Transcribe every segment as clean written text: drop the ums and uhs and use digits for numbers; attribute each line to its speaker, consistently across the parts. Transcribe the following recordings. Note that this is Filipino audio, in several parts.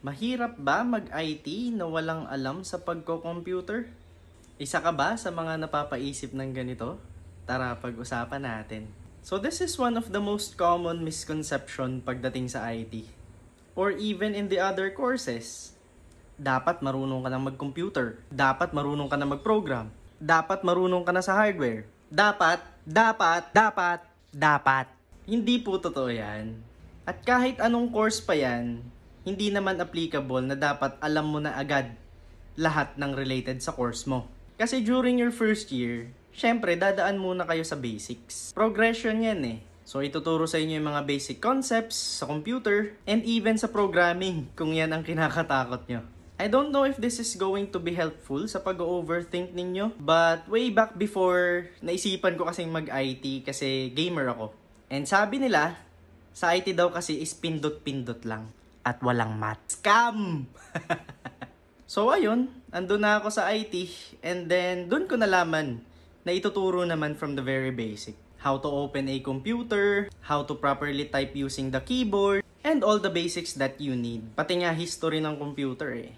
Speaker 1: Mahirap ba mag-IT na walang alam sa pagko-computer? Isa ka ba sa mga napapaisip ng ganito? Tara, pag-usapan natin. So this is one of the most common misconception pagdating sa IT. Or even in the other courses. Dapat marunong ka na mag-computer. Dapat marunong ka na mag-program. Dapat marunong ka na sa hardware. Dapat. Hindi po totoo yan. At kahit anong course pa yan, hindi naman applicable na dapat alam mo na agad lahat ng related sa course mo. Kasi during your first year, syempre dadaan muna kayo sa basics. Progression yan eh. So ituturo sa inyo yung mga basic concepts sa computer and even sa programming kung yan ang kinakatakot nyo. I don't know if this is going to be helpful sa pag-overthink ninyo, but way back before, naisipan ko kasing mag-IT kasi gamer ako. And sabi nila, sa IT daw kasi is pindot-pindot lang at walang math. Scam! So ayun, andun na ako sa IT and then dun ko nalaman na ituturo naman from the very basic. How to open a computer, how to properly type using the keyboard, and all the basics that you need. Pati nga history ng computer eh.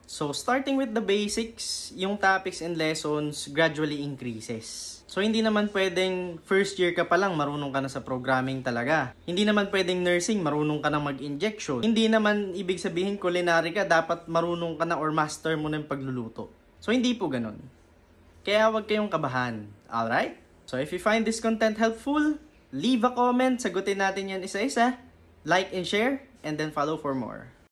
Speaker 1: So starting with the basics, yung topics and lessons gradually increases. So hindi naman pwedeng first year ka pa lang marunong ka na sa programming talaga. Hindi naman pwedeng nursing marunong ka na mag-injection. Hindi naman ibig sabihin culinary ka dapat marunong ka na or master mo na yung pagluluto. So hindi po ganun. Kaya huwag kayong kabahan. Alright? So if you find this content helpful, leave a comment, sagutin natin yan isa-isa, like and share, and then follow for more.